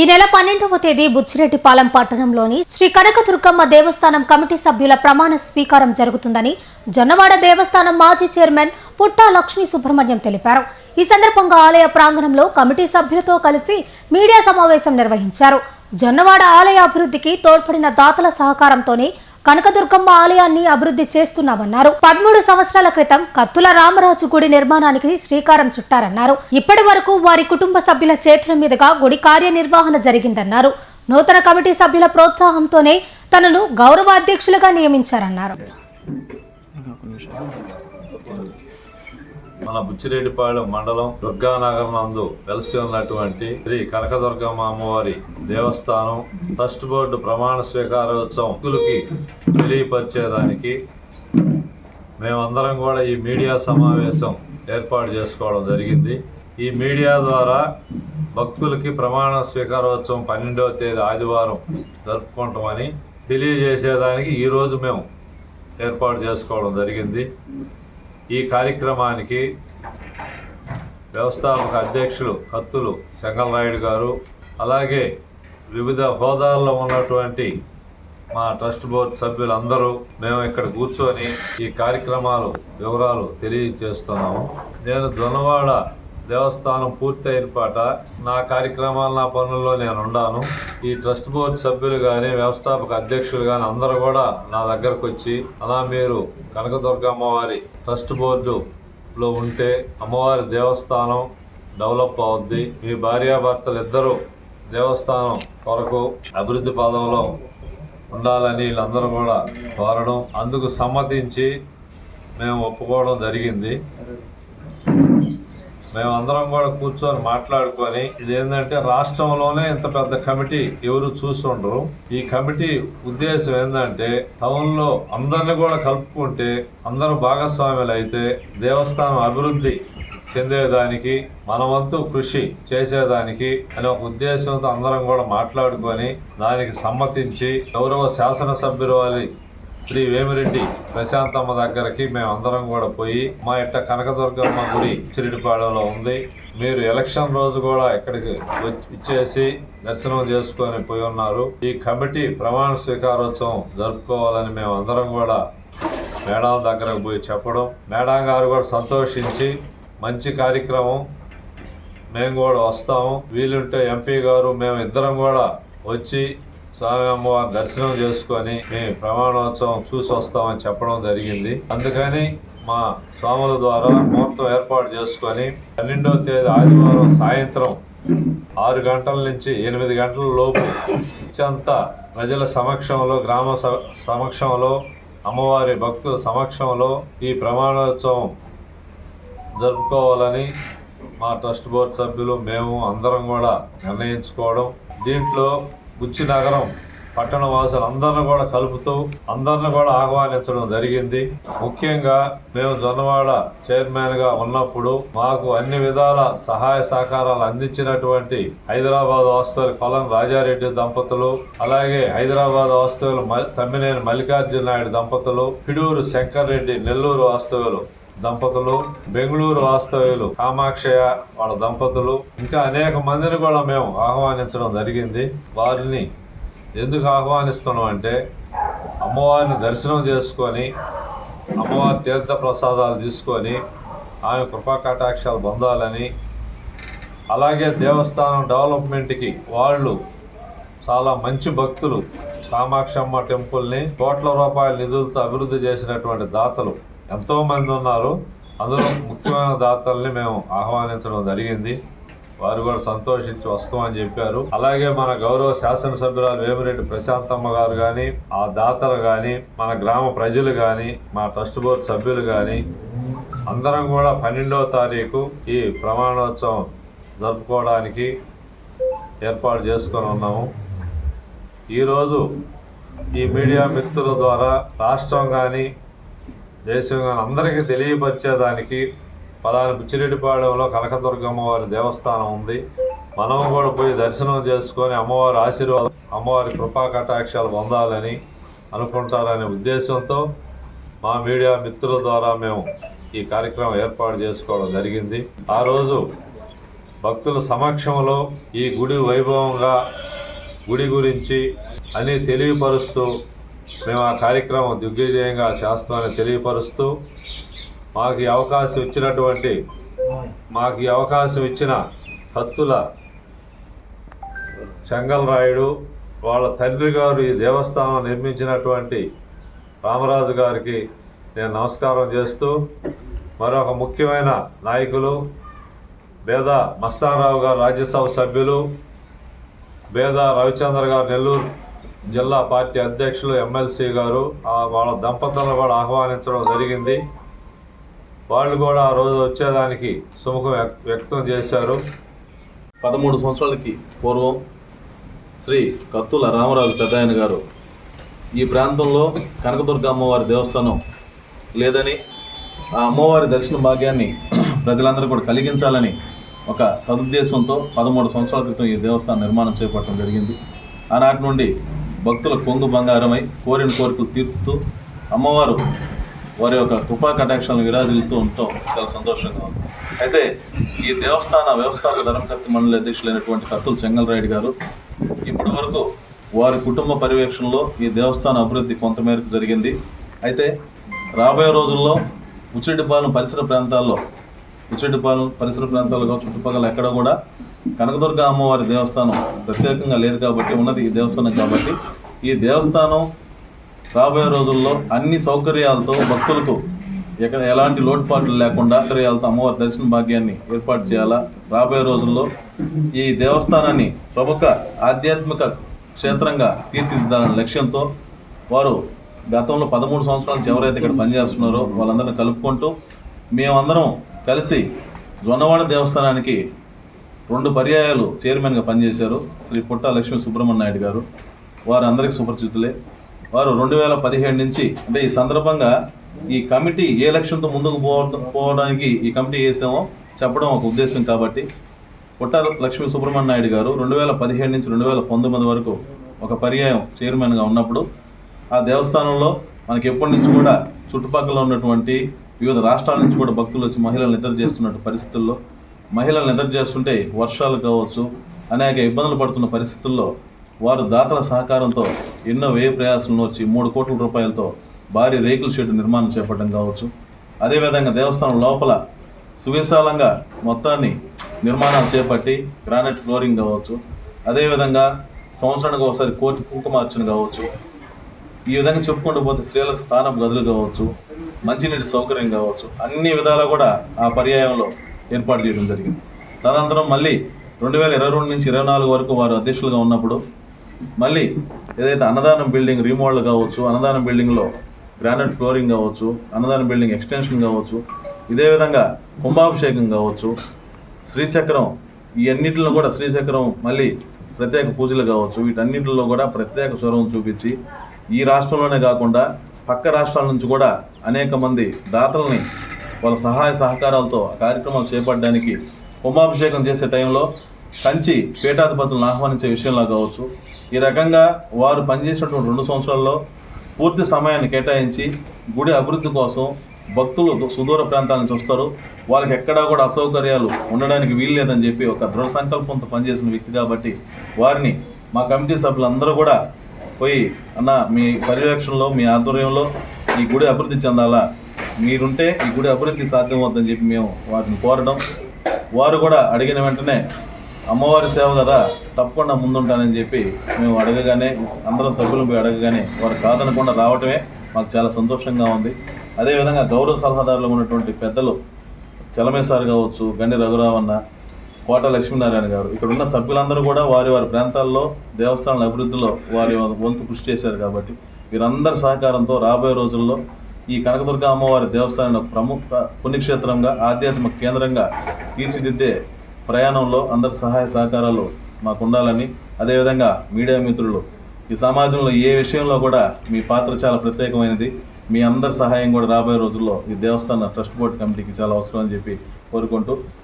ఈ నెల 12వ తేదీ బుచ్చిరెడ్డిపాలెం పట్టణంలోని శ్రీ కనకదుర్గమ్మ దేవస్థానం కమిటీ సభ్యుల ప్రమాణ స్వీకారం జరుగుతుందని జొన్నవాడ దేవస్థానం మాజీ చైర్మన్ పుట్టా లక్ష్మీ సుబ్రహ్మణ్యం తెలిపారు. ఈ సందర్భంగా ఆలయ ప్రాంగణంలో కమిటీ సభ్యులతో కలిసి మీడియా సమావేశం నిర్వహించారు. జొన్నవాడ ఆలయ అభివృద్ధికి తోడ్పడిన దాతల సహకారంతోనే కనకదుర్గమ్మ ఆలయాన్ని అభివృద్ధి చేస్తున్నామన్నారు. 13 సంవత్సరాల క్రితం కత్తుల రామరాజు గుడి నిర్మాణానికి శ్రీకారం చుట్టారన్నారు. ఇప్పటి వరకు వారి కుటుంబ సభ్యుల చేతుల మీదుగా గుడి కార్యనిర్వహణ జరిగిందన్నారు. నూతన కమిటీ సభ్యుల ప్రోత్సాహంతోనే తనను గౌరవ అధ్యక్షులుగా నియమించారన్నారు. మన బుచ్చిరెడ్డిపాలెం మండలం దుర్గానగర్ నందు వెలసి ఉన్నటువంటి శ్రీ కనకదుర్గమ్మ అమ్మవారి దేవస్థానం ట్రస్ట్ బోర్డు ప్రమాణ స్వీకారోత్సవం భక్తులకి తెలియపరిచేదానికి మేమందరం కూడా ఈ మీడియా సమావేశం ఏర్పాటు చేసుకోవడం జరిగింది. ఈ మీడియా ద్వారా భక్తులకి ప్రమాణ స్వీకారోత్సవం 12వ తేదీ ఆదివారం జరుపుకుంటామని తెలియజేసేదానికి ఈరోజు మేము ఏర్పాటు చేసుకోవడం జరిగింది. ఈ కార్యక్రమానికి వ్యవస్థాపక అధ్యక్షులు కత్తులు చెంగలరాయుడు గారు, అలాగే వివిధ హోదాల్లో ఉన్నటువంటి మా ట్రస్ట్ బోర్డు సభ్యులందరూ మేము ఇక్కడ కూర్చొని ఈ కార్యక్రమాలు వివరాలు తెలియజేస్తున్నాము. నేను జొన్నవాడ దేవస్థానం పూర్తయిన పాట నా కార్యక్రమాలు నా పనుల్లో నేను ఉన్నాను. ఈ ట్రస్ట్ బోర్డు సభ్యులు కానీ వ్యవస్థాపక అధ్యక్షులు కానీ అందరూ కూడా నా దగ్గరకు వచ్చి అలా మీరు కనకదుర్గమ్మ వారి ట్రస్ట్ బోర్డులో ఉంటే అమ్మవారి దేవస్థానం డెవలప్ అవుద్ది, మీ భార్యాభర్తలు ఇద్దరు దేవస్థానం కొరకు అభివృద్ధి పదంలో ఉండాలని వీళ్ళందరూ కూడా కోరడం, అందుకు సమ్మతించి మేము ఒప్పుకోవడం జరిగింది. మేమందరం కూడా కూర్చొని మాట్లాడుకొని ఇదేంటంటే రాష్ట్రంలోనే ఇంత పెద్ద కమిటీ ఎవరు చూస్తుండరు. ఈ కమిటీ ఉద్దేశం ఏంటంటే టౌన్లో అందరినీ కూడా కలుపుకుంటే అందరూ భాగస్వాములు అయితే దేవస్థానం అభివృద్ధి చెందేదానికి మన వంతు కృషి చేసేదానికి అనే ఒక ఉద్దేశంతో అందరం కూడా మాట్లాడుకొని దానికి సమ్మతించి గౌరవ శాసనసభ్యుల వారి శ్రీ వేమిరెడ్డి ప్రశాంతమ్మ దగ్గరికి మేమందరం కూడా పోయి మా ఇట్ట కనకదుర్గమ్మ గుడి చిరిడిపాడలో ఉంది, మీరు ఎలక్షన్ రోజు కూడా ఇక్కడికి ఇచ్చేసి దర్శనం చేసుకొని పోయి ఉన్నారు, ఈ కమిటీ ప్రమాణ స్వీకారోత్సవం జరుపుకోవాలని మేమందరం కూడా మేడం దగ్గరకు పోయి చెప్పడం, మేడం గారు కూడా సంతోషించి మంచి కార్యక్రమం మేము కూడా వస్తాము, వీలుంటే ఎంపీ గారు మేము ఇద్దరం కూడా వచ్చి స్వామి అమ్మవారి దర్శనం చేసుకొని మేము ప్రమాణోత్సవం చూసి వస్తామని చెప్పడం జరిగింది. అందుకని మా స్వాముల ద్వారా ముహూర్తం ఏర్పాటు చేసుకొని 12వ తేదీ ఆదివారం సాయంత్రం 6 గంటల నుంచి 8 గంటల లోపు ఇచ్చంతా ప్రజల సమక్షంలో, గ్రామ సమక్షంలో, అమ్మవారి భక్తుల సమక్షంలో ఈ ప్రమాణోత్సవం జరుపుకోవాలని మా ట్రస్ట్ బోర్డు సభ్యులు మేము అందరం కూడా నిర్ణయించుకోవడం, దీంట్లో బుచ్చి నగరం పట్టణ వాసులు అందరిని కూడా కలుపుతూ అందరిని కూడా ఆహ్వానించడం జరిగింది. ముఖ్యంగా మేము జొన్నవాడ చైర్మన్ గా ఉన్నప్పుడు మాకు అన్ని విధాల సహాయ సహకారాలు అందించినటువంటి హైదరాబాద్ వాస్తవులు కొలం రాజారెడ్డి దంపతులు, అలాగే హైదరాబాద్ వాస్తవులు తమ్మినేని మల్లికార్జున నాయుడు దంపతులు, పిడూరు శంకర్ రెడ్డి నెల్లూరు వాస్తవులు దంపతులు, బెంగళూరు వాస్తవ్యులు కామాక్షయ వాళ్ళ దంపతులు, ఇంకా అనేక మందిని కూడా మేము ఆహ్వానించడం జరిగింది. వారిని ఎందుకు ఆహ్వానిస్తున్నాం అంటే అమ్మవారిని దర్శనం చేసుకొని అమ్మవారి తీర్థ ప్రసాదాలు తీసుకొని ఆమె కృపా కటాక్షాలు పొందాలని, అలాగే దేవస్థానం డెవలప్మెంట్కి వాళ్ళు చాలా మంచి భక్తులు కామాక్షమ్మ టెంపుల్ని కోట్ల రూపాయల నిధులతో అభివృద్ధి చేసినటువంటి దాతలు ఎంతో మంది ఉన్నారు. అందులో ముఖ్యమైన దాతల్ని మేము ఆహ్వానించడం జరిగింది. వారు కూడా సంతోషించి వస్తామని చెప్పారు. అలాగే మన గౌరవ శాసనసభ్యురాలు వేమిరెడ్డి ప్రశాంతమ్మ గారు కానీ, ఆ దాతలు కానీ, మన గ్రామ ప్రజలు కానీ, మా ట్రస్ట్ బోర్డు సభ్యులు కానీ అందరం కూడా 12వ తారీఖు ఈ ప్రమాణోత్సవం జరుపుకోవడానికి ఏర్పాటు చేసుకొని ఉన్నాము. ఈరోజు ఈ మీడియా మిత్రుల ద్వారా రాష్ట్రం కానీ దేశం కానీ అందరికీ తెలియపరిచేదానికి పలానా బుచ్చిరెడ్డిపాలెంలో కనకదుర్గమ్మ వారి దేవస్థానం ఉంది, మనం కూడా పోయి దర్శనం చేసుకొని అమ్మవారి ఆశీర్వాదం, అమ్మవారి కృపా కటాక్షాలు పొందాలని అనుకుంటారనే ఉద్దేశంతో మా మీడియా మిత్రుల ద్వారా మేము ఈ కార్యక్రమం ఏర్పాటు చేసుకోవడం జరిగింది. ఆ రోజు భక్తుల సమక్షంలో ఈ గుడి వైభవంగా గుడి గురించి అని తెలియపరుస్తూ మేము ఆ కార్యక్రమం దిగ్విజయంగా చేస్తామని తెలియపరుస్తూ మాకు ఈ అవకాశం ఇచ్చిన కత్తుల చెంగల్రాయుడు వాళ్ళ తండ్రి గారు ఈ దేవస్థానం నిర్మించినటువంటి రామరాజు గారికి నేను నమస్కారం చేస్తూ మరొక ముఖ్యమైన నాయకులు బేద మస్తానరావు గారు రాజ్యసభ సభ్యులు, బేద రవిచంద్ర గారు నెల్లూరు జిల్లా పార్టీ అధ్యక్షులు ఎమ్మెల్సీ గారు వాళ్ళ దంపతులను కూడా ఆహ్వానించడం జరిగింది. వాళ్ళు కూడా ఆ రోజు వచ్చేదానికి సుముఖం వ్యక్తం చేశారు. 13 సంవత్సరాలకి పూర్వం శ్రీ కత్తుల రామరాజు పెద్దాయన గారు ఈ ప్రాంతంలో కనకదుర్గ అమ్మవారి దేవస్థానం లేదని, ఆ అమ్మవారి దర్శన భాగ్యాన్ని ప్రజలందరూ కూడా కలిగించాలని ఒక సదుద్దేశంతో 13 సంవత్సరాల క్రితం ఈ దేవస్థానం నిర్మాణం చేపట్టడం జరిగింది. ఆనాటి నుండి భక్తుల కొంగు బంగారమై కోరిన కోరికలు తీర్పుతూ అమ్మవారు వారి యొక్క కృపా కటాక్షాలను విరాజిల్లుతూ ఉండటం చాలా సంతోషంగా ఉంది. అయితే ఈ దేవస్థాన వ్యవస్థాపక ధర్మకర్త మండలి అధ్యక్షులైనటువంటి కత్తుల చెంగల్రాయుడు గారు ఇప్పటి వరకు వారి కుటుంబ పర్యవేక్షణలో ఈ దేవస్థాన అభివృద్ధి కొంతమేరకు జరిగింది. అయితే రాబోయే రోజుల్లో ఉచ్చిరెడ్డిపాలెం పరిసర ప్రాంతాల్లో చుట్టుపక్కల ఎక్కడ కూడా కనకదుర్గ అమ్మవారి దేవస్థానం ప్రత్యేకంగా లేదు కాబట్టి, ఉన్నది ఈ దేవస్థానం కాబట్టి, ఈ దేవస్థానం రాబోయే రోజుల్లో అన్ని సౌకర్యాలతో భక్తులకు ఎలాంటి లోటుపాట్లు లేకుండా సౌకర్యాలతో అమ్మవారి దర్శన భాగ్యాన్ని ఏర్పాటు చేయాలా. రాబోయే రోజుల్లో ఈ దేవస్థానాన్ని ప్రముఖ ఆధ్యాత్మిక క్షేత్రంగా తీర్చిదిద్దాలనే లక్ష్యంతో వారు గతంలో 13 సంవత్సరాల నుంచి ఎవరైతే ఇక్కడ పనిచేస్తున్నారో వాళ్ళందరినీ కలుపుకుంటూ మేమందరం కలిసి జొన్నవాడ దేవస్థానానికి 2 పర్యాయాలు చైర్మన్గా పనిచేశారు శ్రీ పుట్టా లక్ష్మీ సుబ్రహ్మణ్య నాయుడు గారు. వారు అందరికీ సుపరిచితులే. వారు 2017 నుంచి, అంటే ఈ సందర్భంగా ఈ కమిటీ ఏ లక్ష్యంతో ముందుకు పోవడానికి ఈ కమిటీ వేసామో చెప్పడం ఒక ఉద్దేశం కాబట్టి, పుట్టా లక్ష్మీ సుబ్రహ్మణ్య నాయుడు గారు 2017 నుంచి 2019 వరకు ఒక పర్యాయం చైర్మన్గా ఉన్నప్పుడు ఆ దేవస్థానంలో మనకి ఎప్పటి నుంచి కూడా చుట్టుపక్కల ఉన్నటువంటి వివిధ రాష్ట్రాల నుంచి కూడా భక్తులు వచ్చి మహిళలు నిద్ర చేస్తున్న పరిస్థితుల్లో, మహిళలు నిద్ర చేస్తుంటే వర్షాలు కావచ్చు, అనేక ఇబ్బందులు పడుతున్న పరిస్థితుల్లో వారు దాతల సహకారంతో ఎన్నో వ్యయ ప్రయాసాలను వచ్చి 3 కోట్ల రూపాయలతో భారీ రేకుల షెడ్ నిర్మాణం చేపట్టడం కావచ్చు. అదేవిధంగా దేవస్థానం లోపల సువిశాలంగా మొత్తాన్ని నిర్మాణాలు చేపట్టి గ్రానైట్ ఫ్లోరింగ్ కావచ్చు, అదేవిధంగా సంవత్సరానికి ఒకసారి కోటి కుంకుమార్చన కావచ్చు, ఈ విధంగా చెప్పుకుంటూ పోతే స్త్రీలకు స్థానం గదులు కావచ్చు, మంచినీటి సౌకర్యం కావచ్చు, అన్ని విధాలా కూడా ఆ పర్యాయంలో ఏర్పాటు చేయడం జరిగింది. తదనంతరం మళ్ళీ 2022 నుంచి 2024 వరకు వారు అధ్యక్షులుగా ఉన్నప్పుడు మళ్ళీ ఏదైతే అన్నదానం బిల్డింగ్ రీమోడల్ కావచ్చు, అన్నదానం బిల్డింగ్లో గ్రానైట్ ఫ్లోరింగ్ కావచ్చు, అన్నదానం బిల్డింగ్ ఎక్స్టెన్షన్ కావచ్చు, ఇదే విధంగా కుంభాభిషేకం కావచ్చు, శ్రీచక్రం, ఈ అన్నింటిలో కూడా శ్రీచక్రం మళ్ళీ ప్రత్యేక పూజలు కావచ్చు, వీటన్నింటిలో కూడా ప్రత్యేక చొరవం చూపించి ఈ రాష్ట్రంలోనే కాకుండా పక్క రాష్ట్రాల నుంచి కూడా అనేక మంది దాతల్ని వాళ్ళ సహాయ సహకారాలతో ఆ కార్యక్రమాలు చేపట్టడానికి, కుంభాభిషేకం చేసే టైంలో కంచి పీఠాధిపతులను ఆహ్వానించే విషయంలో కావచ్చు, ఈ రకంగా వారు పనిచేసినటువంటి 2 సంవత్సరాల్లో పూర్తి సమయాన్ని కేటాయించి గుడి అభివృద్ధి కోసం భక్తులు సుదూర ప్రాంతాల నుంచి వస్తారు, వాళ్ళకి ఎక్కడా కూడా అసౌకర్యాలు ఉండడానికి వీలు లేదని చెప్పి ఒక దృఢ సంకల్పంతో పనిచేసిన వ్యక్తి కాబట్టి వారిని మా కమిటీ సభ్యులందరూ కూడా పోయి, అన్న మీ పర్యవేక్షణలో మీ ఆధ్వర్యంలో ఈ గుడి అభివృద్ధి చెందాలా, మీరుంటే ఈ గుడి అభివృద్ధి సాధ్యమవుతుందని చెప్పి మేము వారిని కోరడం, వారు కూడా అడిగిన వెంటనే అమ్మవారి సేవ కదా తప్పకుండా ముందుంటానని చెప్పి మేము అడగగానే, అందరం సభ్యులను పోయి అడగగానే వారు కాదనకుండా రావటమే మాకు చాలా సంతోషంగా ఉంది. అదేవిధంగా గౌరవ సలహాదారులు ఉన్నటువంటి పెద్దలు చలమేశ్వర్ కావచ్చు, గండి రఘురావన్న, కోట లక్ష్మీనారాయణ గారు, ఇక్కడ ఉన్న సభ్యులందరూ కూడా వారి ప్రదేశాల్లో దేవస్థానాల అభివృద్ధిలో వారి వంతు కృషి చేశారు కాబట్టి వీరందరి సహకారంతో రాబోయే రోజుల్లో ఈ కనకదుర్గ అమ్మవారి దేవస్థానం ప్రముఖ పుణ్యక్షేత్రంగా ఆధ్యాత్మిక కేంద్రంగా తీర్చిదిద్దే ప్రయాణంలో అందరి సహాయ సహకారాలు మాకు ఉండాలని, అదేవిధంగా మీడియా మిత్రులు ఈ సమాజంలో ఏ విషయంలో కూడా మీ పాత్ర చాలా ప్రత్యేకమైనది, మీ అందరి సహాయం కూడా రాబోయే రోజుల్లో ఈ దేవస్థాన ట్రస్ట్ బోర్డు కమిటీకి చాలా అవసరం అని చెప్పి కోరుకుంటూ